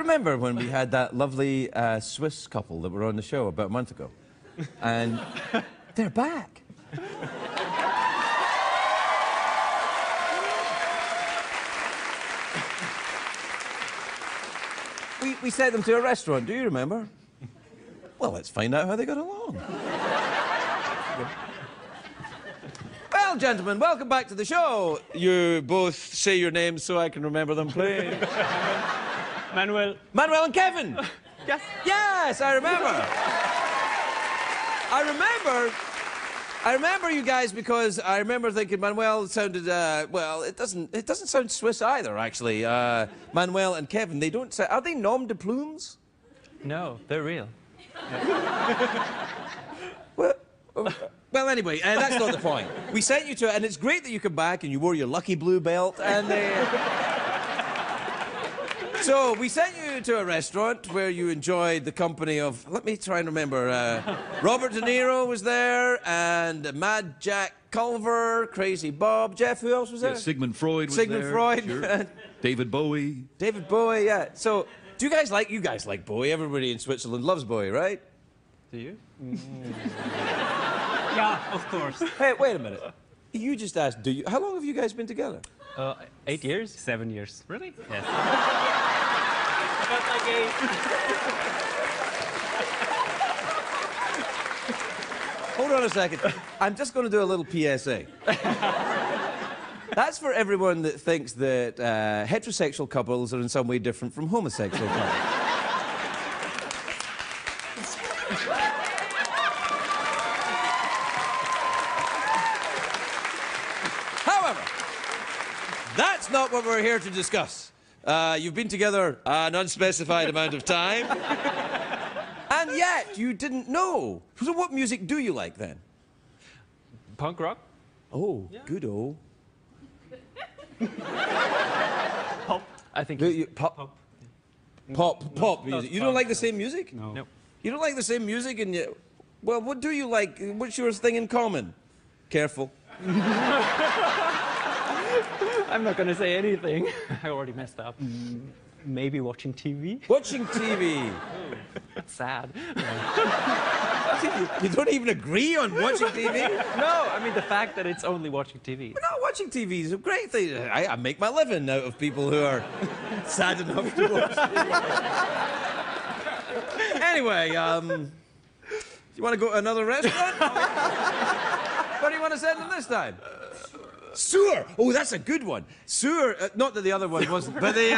remember when we had that lovely Swiss couple that were on the show about a month ago? And they're back. We sent them to a restaurant, do you remember? Well, let's find out how they got along. Well, gentlemen, welcome back to the show. You both say your names so I can remember them, please. Manuel. Manuel and Kevin. Yes. Yes, I remember. I remember you guys because I remember thinking Manuel sounded, well, it doesn't sound Swiss either, actually. Manuel and Kevin, they don't sound... Are they nom de plumes? No, they're real. Well, anyway, that's not the point. We sent you to it, and it's great that you come back and you wore your lucky blue belt, and so we sent you to a restaurant where you enjoyed the company of, let me try and remember, Robert De Niro was there, and Mad Jack Culver, Crazy Bob. Jeff, who else was there? Yeah, Sigmund Freud was Sigmund there. Freud. Sure. David Bowie. David Bowie, yeah. So, do you guys like Bowie? Everybody in Switzerland loves Bowie, right? Do you? Yeah, of course. Hey, wait a minute. You just asked, do you? How long have you guys been together? 8 years? 7 years. Really? Yes. Hold on a second. I'm just going to do a little PSA. That's for everyone that thinks that heterosexual couples are in some way different from homosexual couples. However, that's not what we're here to discuss. You've been together an unspecified amount of time, and yet you didn't know. So what music do you like then? Punk rock? Oh, yeah. Good-o. Pop. I think pop. Pop music. You don't like the same music? No. Nope. You don't like the same music, and you... Well, what do you like? What's your thing in common? Careful. I'm not gonna say anything. I already messed up. Maybe watching TV? Watching TV. That's sad. You don't even agree on watching TV? No, I mean the fact that it's only watching TV. But no, watching TV is a great thing. I make my living out of people who are sad enough to watch TV. Anyway, you want to go to another restaurant? What do you want to send them this time? Sewer! Oh, that's a good one. Sewer, not that the other one wasn't, but the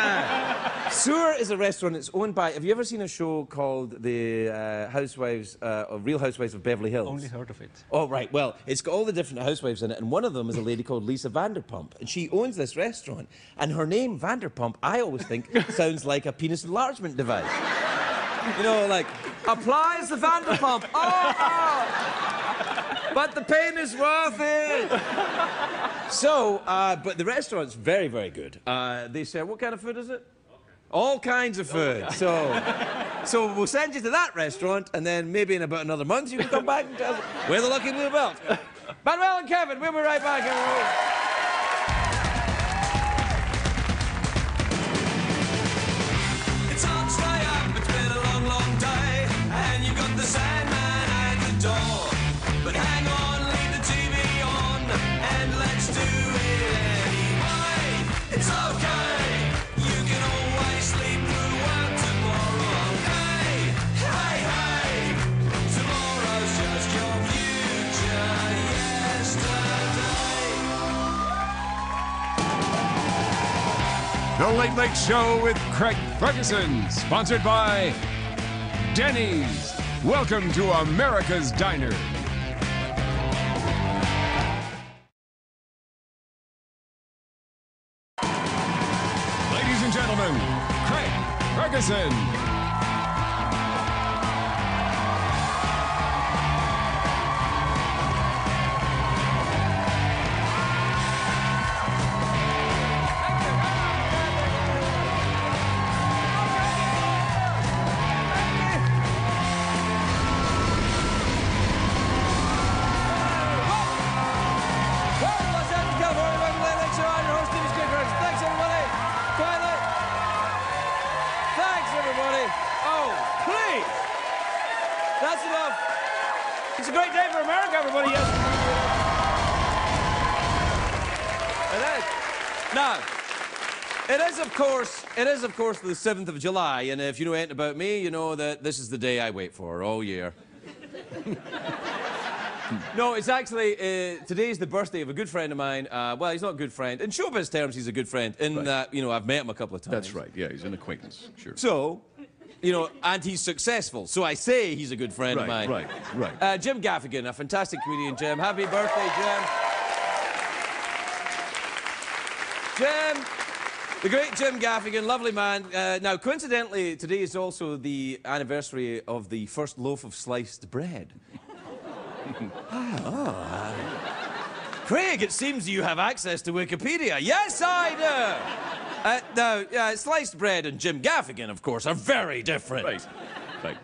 Sewer is a restaurant. It's owned by... Have you ever seen a show called The Housewives, or Real Housewives of Beverly Hills? Only heard of it. Oh, right. Well, it's got all the different housewives in it, and one of them is a lady called Lisa Vanderpump, and she owns this restaurant. And her name, Vanderpump, I always think sounds like a penis enlargement device. You know, like, applies the Vanderpump. Oh! But the pain is worth it. So, but the restaurant's very, very good. They serve, what kind of food is it? All kinds of food. So we'll send you to that restaurant, and then maybe in about another month you can come back and tell us where the lucky blue belt. Manuel and Kevin, we'll be right back. It's hard to stay up, it's been a long, long day, and you've got the Sandman at the door. But hang on, leave the TV on, and let's do it anyway. It's okay, you can always sleep through work tomorrow. Hey, hey, hey, tomorrow's just your future yesterday. The Late Late Show with Craig Ferguson, sponsored by Denny's. Welcome to America's Diner. Ladies and gentlemen, Craig Ferguson. everybody. Yes. It is. Now, it is, of course, the 7th of July, and if you know anything about me, you know that this is the day I wait for all year. No, it's actually, today's the birthday of a good friend of mine. Well, he's not a good friend. In showbiz terms, he's a good friend, in that, you know, I've met him a couple of times. That's right. Yeah, he's an acquaintance. Sure. So, you know, and he's successful. So I say he's a good friend of mine. Right. Jim Gaffigan, a fantastic comedian, Jim. Happy birthday, Jim. Jim, the great Jim Gaffigan, lovely man. Now, coincidentally, today is also the anniversary of the first loaf of sliced bread. Craig, it seems you have access to Wikipedia. Yes, I do. Now, sliced bread and Jim Gaffigan, of course, are very different. Right.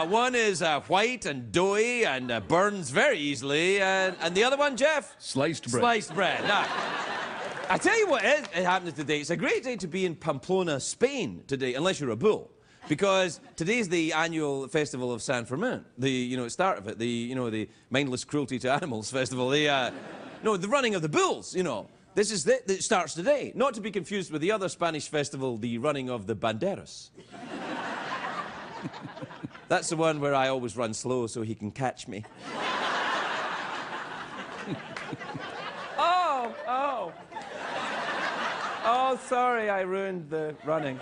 One is white and doughy and burns very easily, and the other one, Jeff? Sliced bread. Sliced bread. Now, I tell you what is happening today. It's a great day to be in Pamplona, Spain today, unless you're a bull. Because today's the annual festival of San Fermin, the start of it, the mindless cruelty to animals festival, the running of the bulls, This is it starts today, not to be confused with the other Spanish festival, the running of the banderas. That's the one where I always run slow so he can catch me. Oh, sorry, I ruined the running.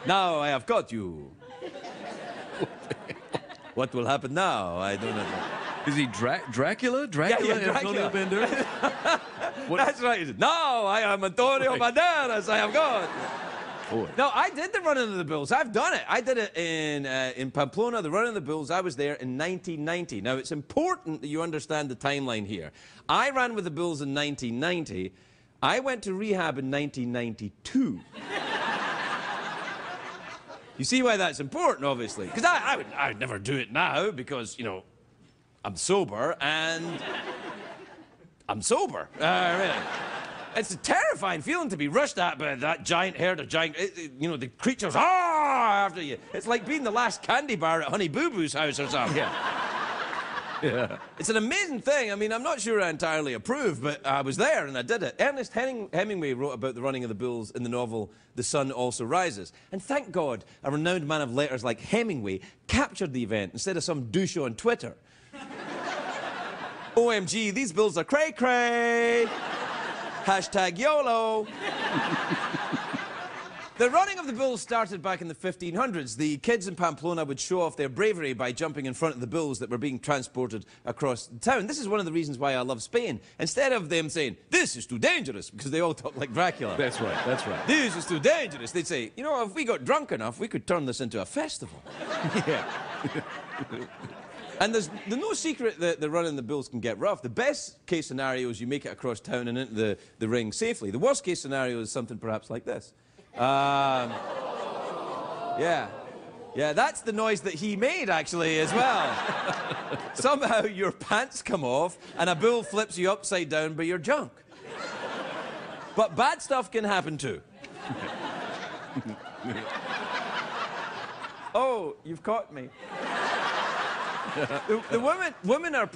Now I have got you. What will happen now? I don't know. Is he Dracula? Dracula? Yeah, Dracula. Banderas? That's right. Now I am Antonio Banderas. I am God. Boy. No, I did the running of the bulls. I've done it. I did it in Pamplona, the running of the bulls. I was there in 1990. Now, it's important that you understand the timeline here. I ran with the bulls in 1990. I went to rehab in 1992. You see why that's important, obviously. Because I would never do it now because, I'm sober and I'm sober. Really. It's a terrifying feeling to be rushed at by that giant herd of the creatures after you. It's like being the last candy bar at Honey Boo Boo's house or something. Yeah. It's an amazing thing. I mean, I'm not sure I entirely approve, but I was there and I did it. Ernest Hemingway wrote about the running of the bulls in the novel The Sun Also Rises. And thank God a renowned man of letters like Hemingway captured the event instead of some douche on Twitter. OMG, these bulls are cray-cray. Hashtag YOLO. The running of the bulls started back in the 1500s. The kids in Pamplona would show off their bravery by jumping in front of the bulls that were being transported across the town. This is one of the reasons why I love Spain. Instead of them saying, this is too dangerous, because they all talk like Dracula. That's right. This is too dangerous. They'd say, if we got drunk enough, we could turn this into a festival. Yeah. And there's no secret that the running the bulls can get rough. The best case scenario is you make it across town and into the ring safely. The worst case scenario is something perhaps like this. Yeah, that's the noise that he made, actually, as well. Somehow your pants come off and a bull flips you upside down by your junk. But bad stuff can happen, too. Oh, you've caught me. The women are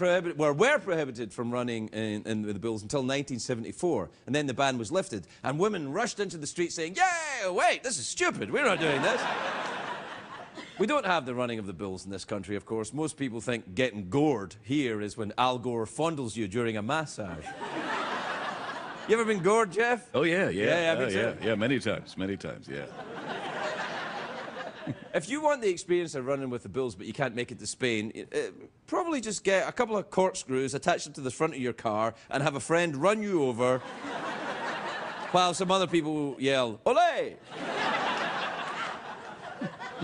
were prohibited from running in the bulls until 1974, and then the ban was lifted, and women rushed into the street saying, "Yeah, wait, this is stupid. We're not doing this." We don't have the running of the bulls in this country, of course. Most people think getting gored here is when Al Gore fondles you during a massage. You ever been gored, Jeff? Oh, yeah. Me too. Yeah, many times, yeah. If you want the experience of running with the bulls but you can't make it to Spain, probably just get a couple of corkscrews, attach them to the front of your car, and have a friend run you over while some other people yell, "Olé!"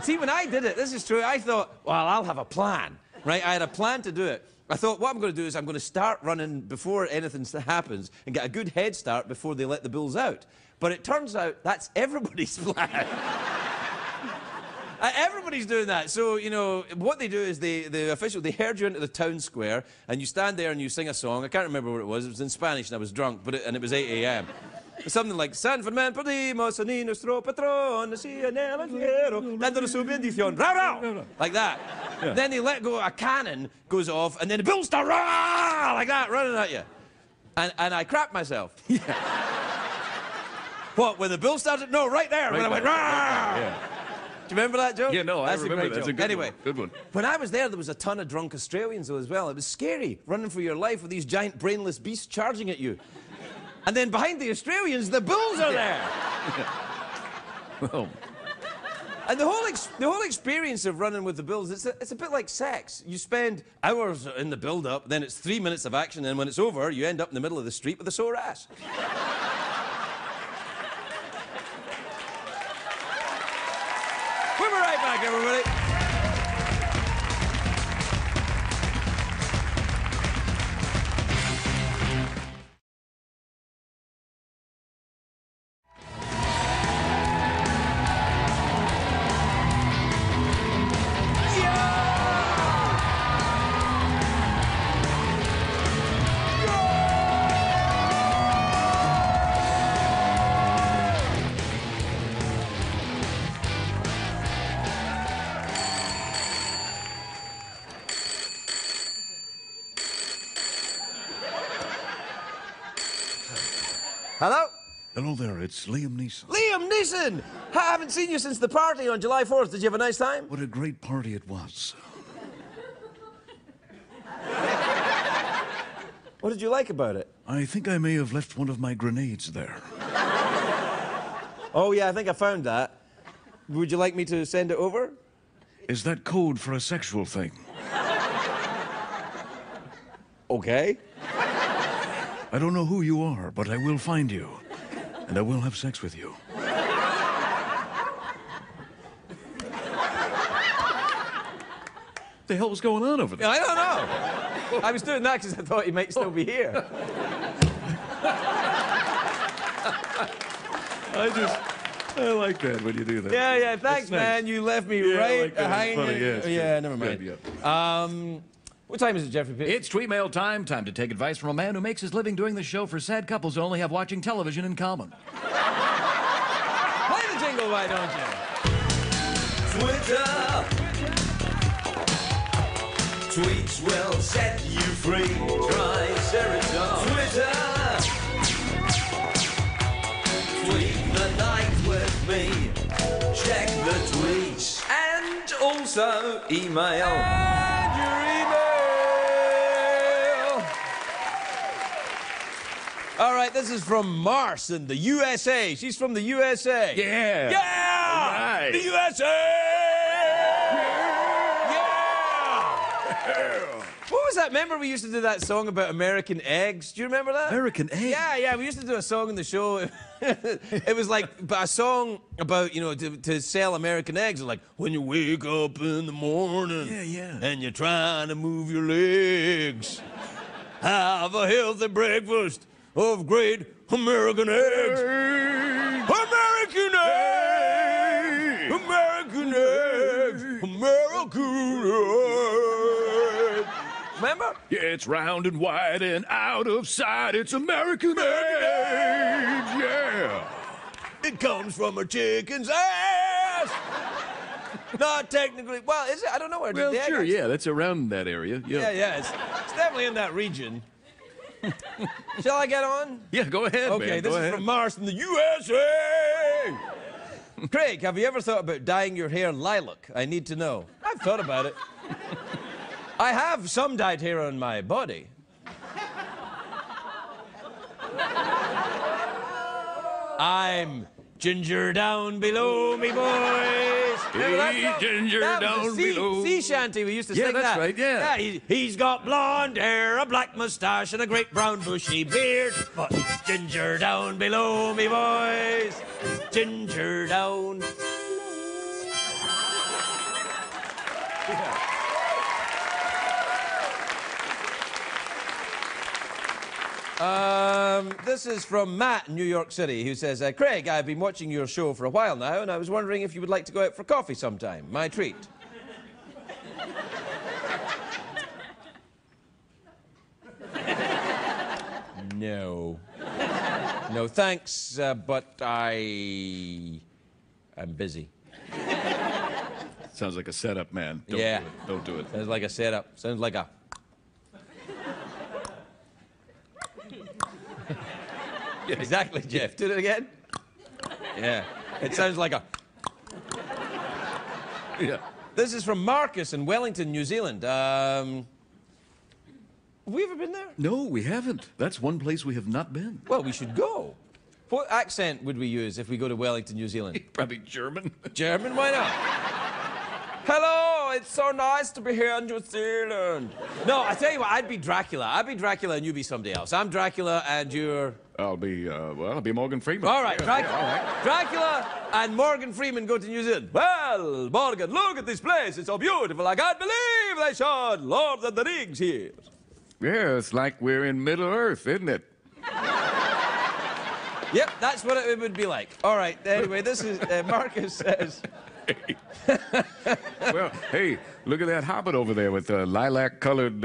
See, when I did it, this is true, I thought, well, I'll have a plan, right? I had a plan to do it. I thought, what I'm going to do is I'm going to start running before anything happens and get a good head start before they let the bulls out. But it turns out that's everybody's plan. Everybody's doing that. So, what they do is they herd you into the town square, and you stand there and you sing a song. I can't remember what it was. It was in Spanish, and I was drunk, and it was 8 a.m. Something like San Fernando pedimos a nuestro patrón, si en el entierro, dando su bendición, rah, like that. Yeah. Then they let go, a cannon goes off, and then the bulls start rah, like that, running at you. And I crapped myself. Yeah. What, when the bill started? No, right there, when I went rah! Yeah. Do you remember that joke? Yeah, no, I That's remember a great that. That's a joke. good Anyway, one. Good one. When I was there was a ton of drunk Australians though as well. It was scary, running for your life with these giant brainless beasts charging at you. And then behind the Australians, the bulls are there. Well, And the whole experience of running with the bulls, it's a bit like sex. You spend hours in the build-up, then it's 3 minutes of action, and when it's over, you end up in the middle of the street with a sore ass. We'll be right back, everybody. Hello? hello there, it's Liam Neeson. Liam Neeson! I haven't seen you since the party on July 4th. Did you have a nice time? What a great party it was. What did you like about it? I think I may have left one of my grenades there. Oh, yeah, I think I found that. Would you like me to send it over? Is that code for a sexual thing? Okay. I don't know who you are, but I will find you. And I will have sex with you. What the hell was going on over there? I don't know. I was doing that because I thought he might still be here. I like that when you do that. Yeah, yeah, thanks, That's nice. man. You left me Yeah, I right like that. It's hanging. funny, yeah, it's Yeah, good. never mind. Good, yeah. What time is it, Jeffrey Pitt? It's tweet mail time. Time to take advice from a man who makes his living doing this show for sad couples who only have watching television in common. Play the jingle, why don't you? Twitter. Tweets will set you free. Try Serotonin. Twitter. Tweet the night with me. Check the tweets. And also email. And your email. All right, this is from Mars in the USA. She's from the USA. Yeah. Yeah! All right. The USA! Yeah! What was that? Remember we used to do that song about American eggs? Do you remember that? American egg? Yeah, yeah, we used to do a song in the show. It was like a song about, you know, to sell American eggs. Like, when you wake up in the morning Yeah. and you're trying to move your legs, have a healthy breakfast of great American eggs. American eggs! American eggs! American eggs! Remember? Yeah, it's round and wide and out of sight. It's American eggs. Yeah. It comes from a chicken's ass! Not technically. Well, is it? I don't know where Well, the egg sure, is. yeah, that's around that area. Yeah, yeah, it's definitely in that region. Shall I get on? Yeah, go ahead, Okay, man. this Go is ahead. from Mars in the USA! Craig, have you ever thought about dyeing your hair lilac? I need to know. I've thought about it. I have some dyed hair on my body. I'm ginger down below me, boys. Remember that Hey, song? ginger That was down a sea, below. sea shanty. We used to Yeah, sing that's that. right, yeah. He's got blonde hair, a black mustache, and a great brown bushy beard. But ginger down below me, boys. Ginger down. This is from Matt in New York City, who says, Craig, I've been watching your show for a while now, and I was wondering if you would like to go out for coffee sometime. My treat. No. No, thanks, but I'm busy. Sounds like a setup, man. Don't Yeah. do it. Don't do it. Sounds like a setup. Sounds like a... Yeah, exactly, Jeff. Do it again. Yeah. It sounds like a... Yeah. This is from Marcus in Wellington, New Zealand. Have we ever been there? No, we haven't. That's one place we have not been. Well, we should go. What accent would we use if we go to Wellington, New Zealand? Probably German. German? Why not? Hello, it's so nice to be here in New Zealand. No, I tell you what, I'd be Dracula. I'd be Dracula and you be somebody else. I'm Dracula and you're... I'll be Morgan Freeman. All right, Yeah, Dracula, yeah, all right. Dracula and Morgan Freeman go to New Zealand. Well, Morgan, look at this place. It's so beautiful. I can't believe they showed Lord of the Rings here. Yeah, it's like we're in Middle Earth, isn't it? Yep, that's what it would be like. All right, anyway, this is... Marcus says... Well, hey, look at that hobbit over there with the lilac-colored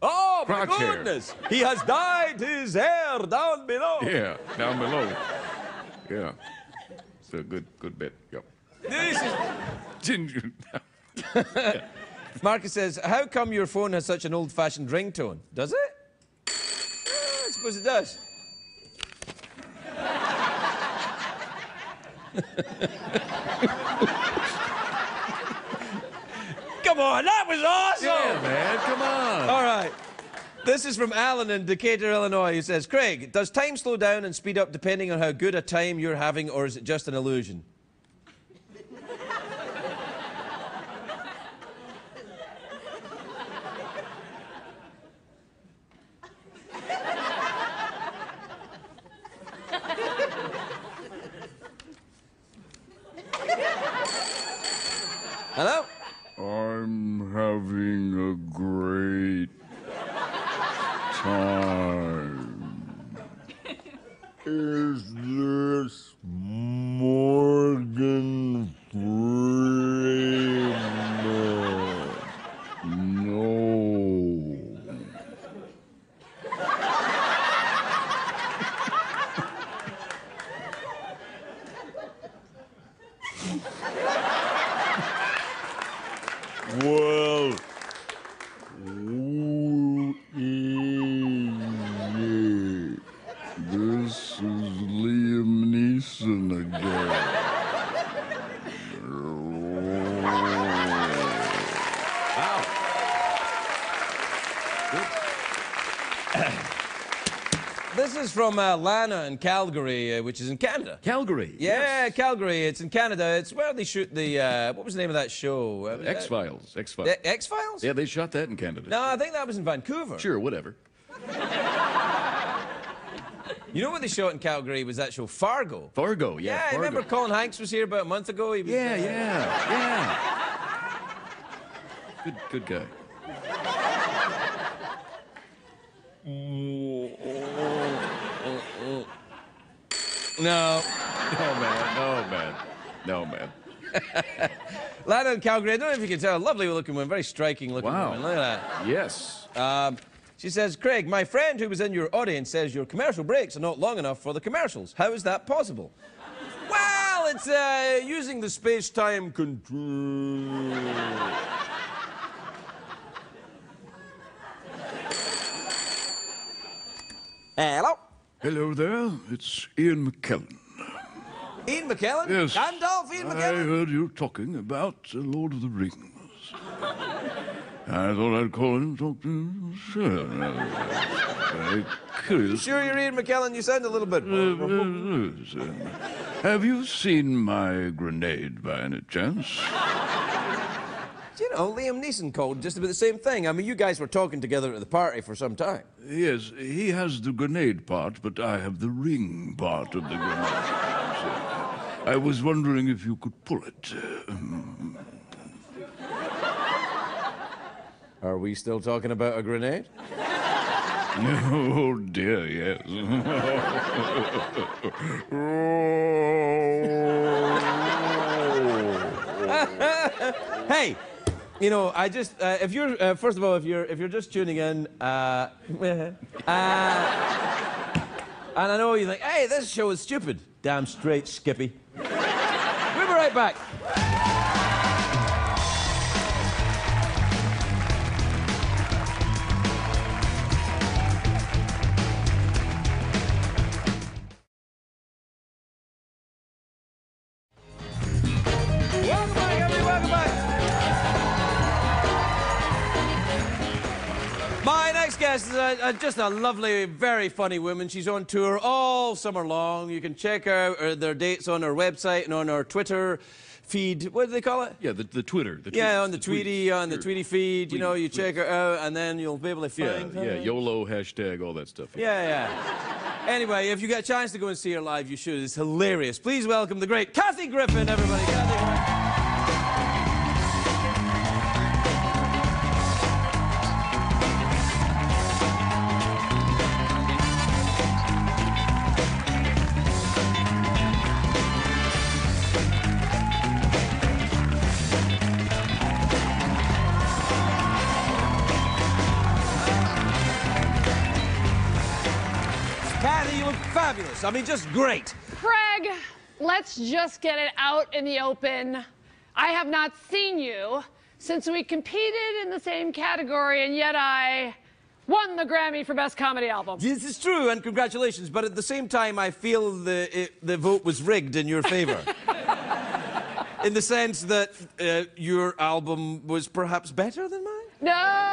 Oh, my crotch hair. goodness! He has dyed his hair down below. Yeah, down below. Yeah. It's a good bit. Yep. This is... Ginger. Marcus says, how come your phone has such an old-fashioned ringtone? Does it? I suppose it does. Come on, that was awesome! Yeah, man, come on. All right. This is from Alan in Decatur, Illinois. He says, Craig, does time slow down and speed up depending on how good a time you're having, or is it just an illusion? Hello? I'm having a great time. Is this Morgan Freeman? No. Well, who is it? This is Liam Neeson again. This is from Lana in Calgary, which is in Canada. Calgary. Yeah, Calgary. It's in Canada. It's where they shoot the, what was the name of that show? X-Files. X-Files. X-Files? Yeah, they shot that in Canada. No, I think that was in Vancouver. Sure, whatever. You know what they shot in Calgary was that show Fargo. Fargo, yeah. Yeah, I Fargo. remember Colin Hanks was here about a month ago. He was, Yeah. Good guy. No. No, man. Lana in Calgary, I don't know if you can tell, lovely looking woman, very striking looking Wow. woman. Look at Yes. that. She says, Craig, my friend who was in your audience says your commercial breaks are not long enough for the commercials. How is that possible? Well, it's using the space-time control. Hello? Hello there. It's Ian McKellen. Ian McKellen? Yes. Gandalf, Ian I McKellen? heard you talking about The Lord of the Rings. I thought I'd call in and talk to you. Sure. Very curious. Sure you're Ian McKellen? You sound a little bit... Have you seen my grenade by any chance? You know, Liam Neeson called just about the same thing. I mean, you guys were talking together at the party for some time. Yes, he has the grenade part, but I have the ring part of the grenade. I was wondering if you could pull it. Are we still talking about a grenade? Oh, dear, yes. Hey, you know, I just if you're first of all, if you're just tuning in, And I know you think, hey, this show is stupid. Damn straight, Skippy. We'll be right back. Welcome back, everybody, welcome back. My next guest is just a lovely, very funny woman. She's on tour all summer long. You can check out their dates on her website and on her Twitter feed. What do they call it? Yeah, the Twitter. Yeah, on the Tweety, tweets. on the Tweety feed. You know, you check her out, and then you'll be able to find her. Yeah, YOLO, hashtag, all that stuff. Yeah. Anyway, if you get a chance to go and see her live, you should. It's hilarious. Please welcome the great Kathy Griffin, everybody. Kathy. Kathy, you look fabulous. I mean, just great. Craig, let's just get it out in the open. I have not seen you since we competed in the same category, and yet I won the Grammy for Best Comedy Album. This is true, and congratulations. But at the same time, I feel the vote was rigged in your favor. In the sense that your album was perhaps better than mine? No.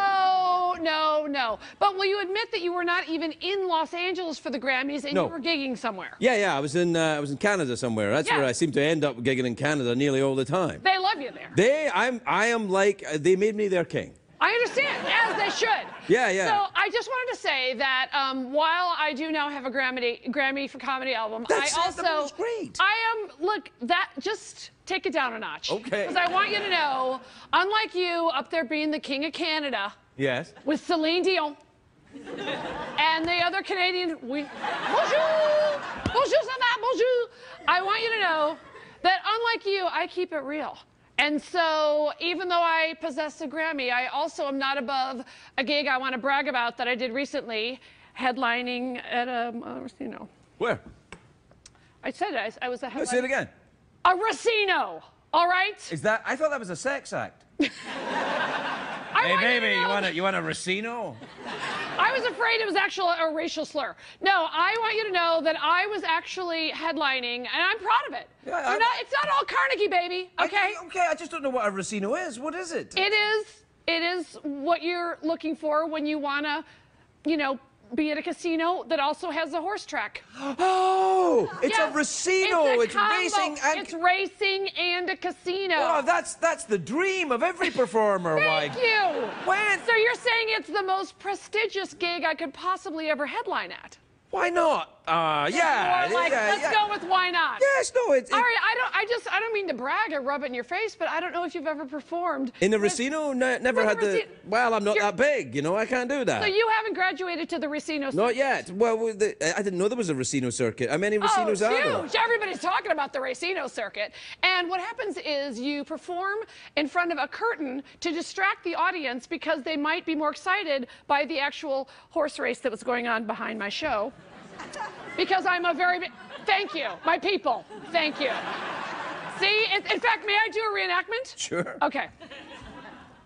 But will you admit that you were not even in Los Angeles for the Grammys and No. you were gigging somewhere? Yeah. I was in Canada somewhere. That's where I seem to end up gigging in Canada nearly all the time. They love you there. I am like they made me their king. I understand, as they should. Yeah. So I just wanted to say that while I do now have a Grammy for Comedy Album, That was great. Just take it down a notch. Okay. Because I want you to know, unlike you up there being the king of Canada, Yes. with Celine Dion and the other Canadian, bonjour, ça va, bonjour. I want you to know that unlike you, I keep it real. And so even though I possess a Grammy, I also am not above a gig I want to brag about that I did recently, headlining at a, Where? I said it, I was a headliner. Say it again. A Racino, all right? Is that? I thought that was a sex act. Hey, baby, you want a Racino? I was afraid it was actually a racial slur. No, I want you to know that I was actually headlining, and I'm proud of it. Yeah, It's not all Carnegie, baby, okay? I just don't know what a Racino is. What is it? It is what you're looking for when you want to, be at a casino that also has a horse track. Oh, it's Yes, a Racino. It's a combo. Racing and... It's racing and a casino. Oh, that's the dream of every performer. Thank you. When? So you're saying it's the most prestigious gig I could possibly ever headline at? Why not? Yeah. Or like, let's go with why not? Yes, no, it's... All right, I don't mean to brag or rub it in your face, but I don't know if you've ever performed. In the Racino, never had the... Well, I'm not that big, I can't do that. So you haven't graduated to the Racino circuit? Not yet. Well, I didn't know there was a Racino circuit. How many Racinos are there? Huge. Everybody's talking about the Racino circuit. And what happens is you perform in front of a curtain to distract the audience because they might be more excited by the actual horse race that was going on behind my show. Because I'm a very big... Thank you, my people. Thank you. See, in fact, may I do a reenactment? Sure. Okay. Do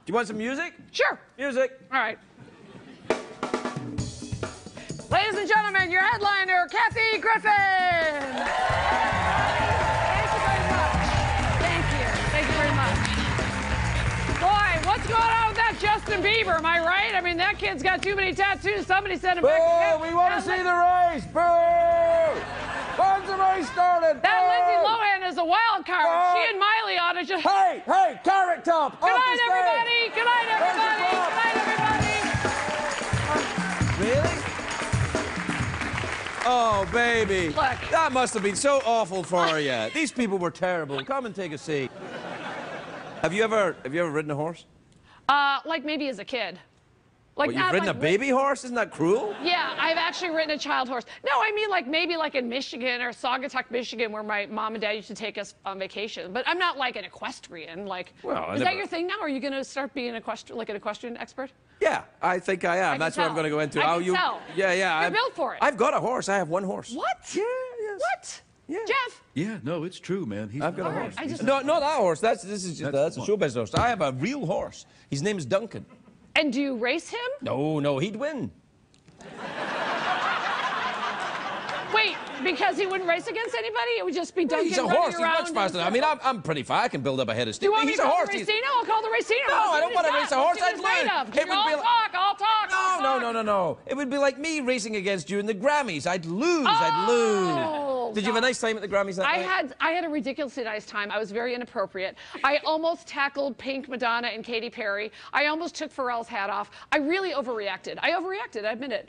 you want some music? Sure. Music. All right. Ladies and gentlemen, your headliner, Kathy Griffin. Thank you very much. Thank you. Thank you very much. Boy, what's going on with that Justin Bieber? Am I right? I mean, that kid's got too many tattoos. Somebody sent him back to hell. We want to see the race. Boo! When's the race started? That Lindsay Lohan is a wild card. Boo! She and Miley ought to just... Hey, Carrot Top! Good night, everybody! Good night, everybody! Good night, everybody! Really? Oh, baby. Look. That must have been so awful for you. These people were terrible. Come and take a seat. Have you ever ridden a horse? Like maybe as a kid. Like What, you've not ridden like a baby horse? Isn't that cruel? Yeah, I've actually ridden a child horse. No, I mean like maybe like in Michigan or Saugatuck, Michigan, where my mom and dad used to take us on vacation. But I'm not like an equestrian. Like, Well, is that your thing now? Are you going to start being an equestrian expert? Yeah, I think I am. That's what I'm going to go into. I can tell. Yeah. You're built for it. I've got a horse. I have one horse. What? Yeah, yes. What? Yeah. Jeff? Yeah, no, it's true, man. I've got a All right, horse. I just- No, not that horse. That's a one. show business horse. I have a real horse. His name is Duncan. And do you race him? No, he'd win. Wait, because he wouldn't race against anybody? It would just be Duncan He's a running horse. He's around much in faster. I mean, I'm pretty fast. I can build up a head of Do steam. you want me He's to a call horse. the He's- Racino? I'll call the Racino. No, I don't want to race a horse. I'd I'd lose. It would be like... I'll talk. No. It would be like me racing against you in the Grammys. I'd lose. I'd lose. Did you have a nice time at the Grammys that night? I had a ridiculously nice time. I was very inappropriate. I almost tackled Pink, Madonna, and Katy Perry. I almost took Pharrell's hat off. I really overreacted. I admit it.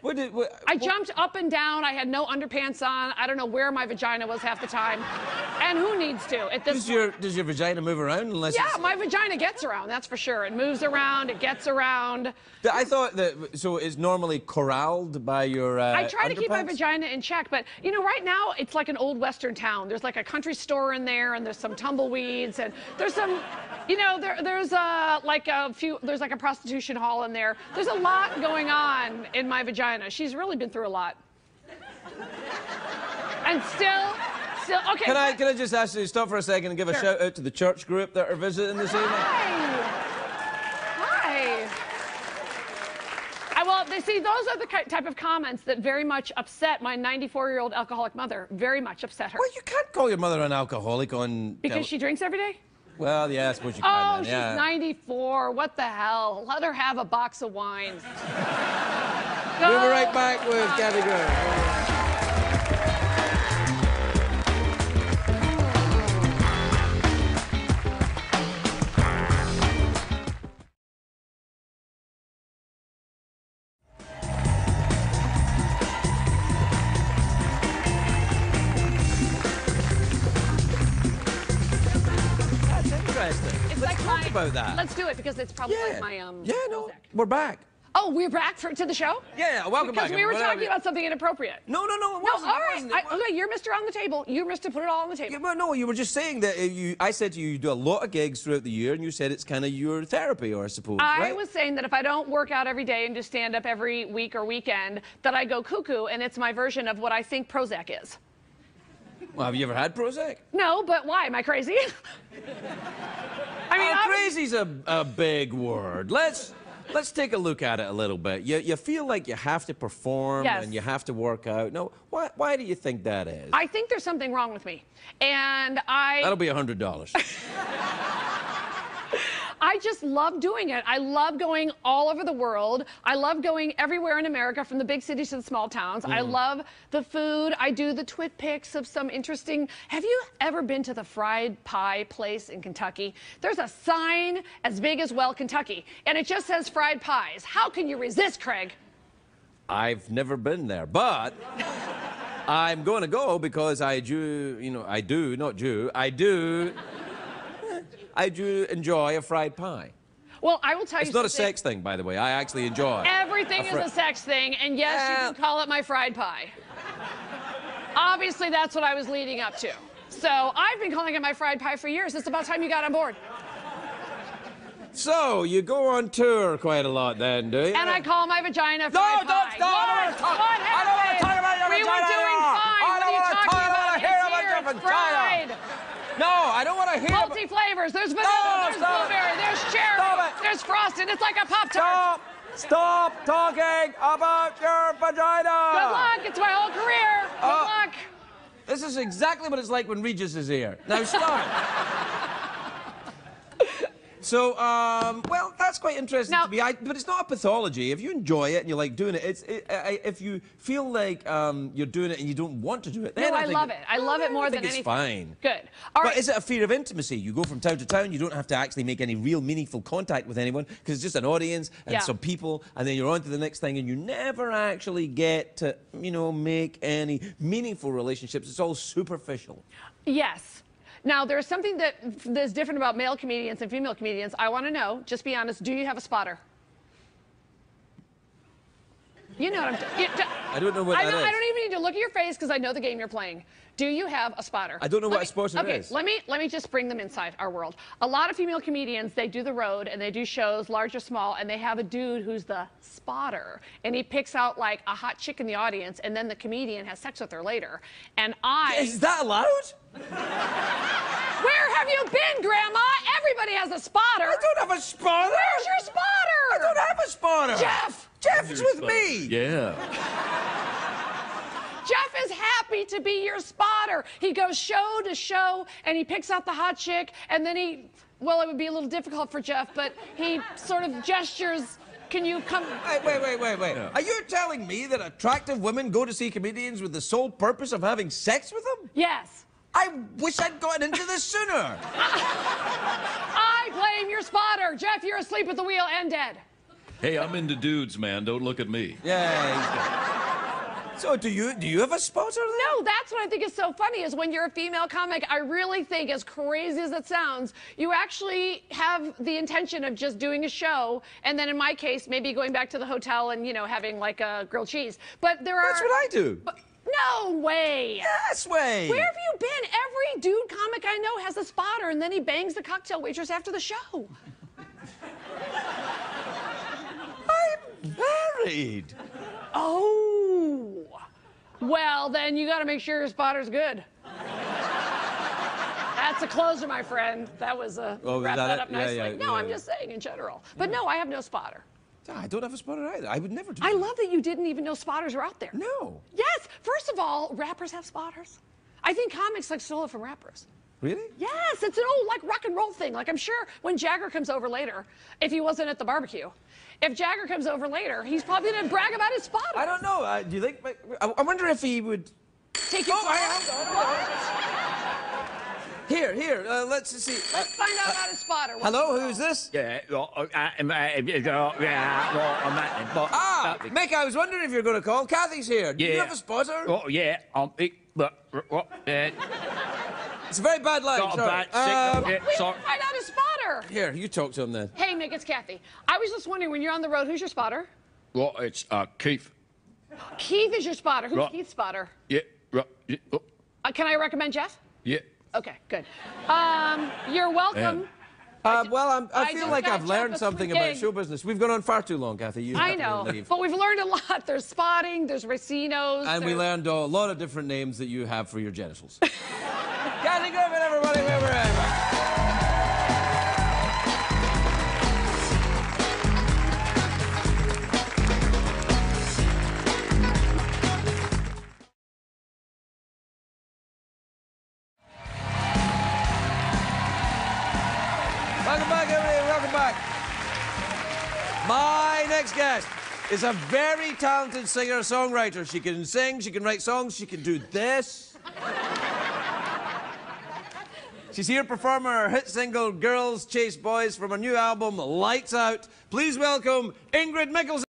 I jumped up and down. I had no underpants on. I don't know where my vagina was half the time. And who needs to at this point? Does your vagina move around unless Yeah, it's... my vagina gets around, that's for sure. It moves around, it gets around. I thought that... So it's normally corralled by your I try to keep my underpants? vagina in check, but you know, right now it's like an old Western town. There's like a country store in there, and there's some tumbleweeds, and there's some, you know, there's like a prostitution hall in there. There's a lot going on in my vagina. She's really been through a lot. And still, okay. Can I just ask you to stop for a second and give a Sure. shout out to the church group that are visiting this evening? Hi. Well, see, those are the type of comments that very much upset my 94-year-old alcoholic mother. Very much upset her. Well, you can't call your mother an alcoholic on... Because she drinks every day? Well, yeah, I suppose you Oh, can. she's Yeah. 94. What the hell? Let her have a box of wine. We'll be right back with Gabby Gray. That's interesting. It's Let's like talk about that. Let's do it because it's probably like my Yeah, no, Prozac. we're back. Oh, we're back to the show? Yeah, welcome back. Because we were Whatever. talking about something inappropriate. No, it No, wasn't. all It right. wasn't. It wasn't. Okay, you're Mr. On the Table. You're Mr. Put It All on the Table. Yeah, well, no, you were just saying that I said to you, you do a lot of gigs throughout the year, and you said it's kind of your therapy, or I suppose, I right? was saying that if I don't work out every day and do stand up every week or weekend, that I go cuckoo, and it's my version of what I think Prozac is. Well, have you ever had Prozac? No, but why? Am I crazy? I mean, Crazy's a big word. Let's take a look at it a little bit. You feel like you have to perform Yes. and you have to work out. No, why do you think that is? I think there's something wrong with me. And That'll be $100. I just love doing it. I love going all over the world. I love going everywhere in America, from the big cities to the small towns. I love the food. I do the twit pics of some interesting... Have you ever been to the fried pie place in Kentucky? There's a sign as big as Well, Kentucky, and it just says fried pies. How can you resist, Craig? I've never been there, but I'm going to go because I do enjoy a fried pie. Well, I will tell you It's not a something. sex thing, by the way. I actually enjoy it. Everything is a sex thing, and yes, you can call it my fried pie. Obviously, that's what I was leading up to. So I've been calling it my fried pie for years. It's about time you got on board. So, you go on tour quite a lot then, do you? And I call my vagina No, fried don't pie. stop! I don't want to talk about your We vagina were doing anymore. fine. I don't What want are to you talk talking about about? it. Hear It's about here. your It's vagina. fried. No, I don't want to hear about... Multi-flavors. There's No, vanilla, there's stop. blueberry, there's cherry, Stop it. there's frosted. It's like a Pop-Tart. Stop talking about your vagina. Good luck. It's my whole career. Good luck. This is exactly what it's like when Regis is here. Now stop. So, well, that's quite interesting Now- to me. But it's not a pathology. If you enjoy it and you like doing it, if you feel like you're doing it and you don't want to do it, then No, I think love it. I love it more I than think it's anything. fine. Good. All But right. is it a fear of intimacy? You go from town to town, you don't have to actually make any real meaningful contact with anyone because it's just an audience and Yeah. some people, and then you're on to the next thing, and you never actually get to, make any meaningful relationships. It's all superficial. Yes. Now, there's something that's different about male comedians and female comedians. I want to know, just be honest, do you have a spotter? You know what I'm doing. I don't know what that is. I don't even need to look at your face because I know the game you're playing. Do you have a spotter? I don't know what a spotter is. Let me just bring them inside our world. A lot of female comedians, they do the road and they do shows, large or small, and they have a dude who's the spotter. And he picks out like a hot chick in the audience, and then the comedian has sex with her later. And Is that allowed? Where have you been, Grandma? Everybody has a spotter. I don't have a spotter. Where's your spotter? I don't have a spotter. Jeff! Jeff is with me. Yeah. Jeff is happy to be your spotter. He goes show to show, and he picks out the hot chick, and then well, it would be a little difficult for Jeff, but he sort of gestures, can you come? Wait. Yeah. Are you telling me that attractive women go to see comedians with the sole purpose of having sex with them? Yes. I wish I'd gotten into this sooner. I blame your spotter. Jeff, you're asleep at the wheel and dead. Hey, I'm into dudes, man. Don't look at me. Yeah. So do you have a spotter then? No, that's what I think is so funny is when you're a female comic, I really think, as crazy as it sounds, you actually have the intention of just doing a show, and then in my case, maybe going back to the hotel and, you know, having like a grilled cheese. But there are... That's what I do. No way. Yes way. Where have you been? Every dude comic I know has a spotter, and then he bangs the cocktail waitress after the show. I'm married. Oh. Well, then you got to make sure your spotter's good. That's a closer, my friend. That was a wrap that up nicely. No, I'm just saying in general. But no, I have no spotter. I don't have a spotter either. I would never do I that. love that you didn't even know spotters were out there. No. Yes. First of all, rappers have spotters. I think comics like stole it from rappers. Really? Yes, it's an old like rock and roll thing. Like I'm sure when Jagger comes over later, if he wasn't at the barbecue, if Jagger comes over later, he's probably gonna brag about his spotter. I don't know. Do you think? I wonder if he would. Take you. Here. Let's see. Let's find out about his spotter. What's Hello, it who's called? this? Ah, Mick, I was wondering if you're going to call. Kathy's here. Do you have a spotter? Oh, yeah. It's a very bad line. Got a Sorry. bad signal. We didn't find out his spotter. Here, you talk to him then. Hey, Mick, it's Kathy. I was just wondering, when you're on the road, who's your spotter? Well, it's Keith. Keith is your spotter. Who's Right. Keith's spotter? Yeah, right. Yeah, oh, Can I recommend Jeff? yeah. Okay, good. You're welcome. Well, I feel just like got I've learned Jeff a something free about gig. show business. We've gone on far too long, Kathy. You I have to know, leave. but we've learned a lot. There's spotting, there's racinos. And we learned a lot of different names that you have for your genitals. Kathy Griffin, everybody, wherever. Welcome back, everybody. Welcome back. My next guest is a very talented singer-songwriter. She can sing, she can write songs, she can do this. She's here performing her hit single, Girls Chase Boys, from her new album, Lights Out. Please welcome Ingrid Michaelson.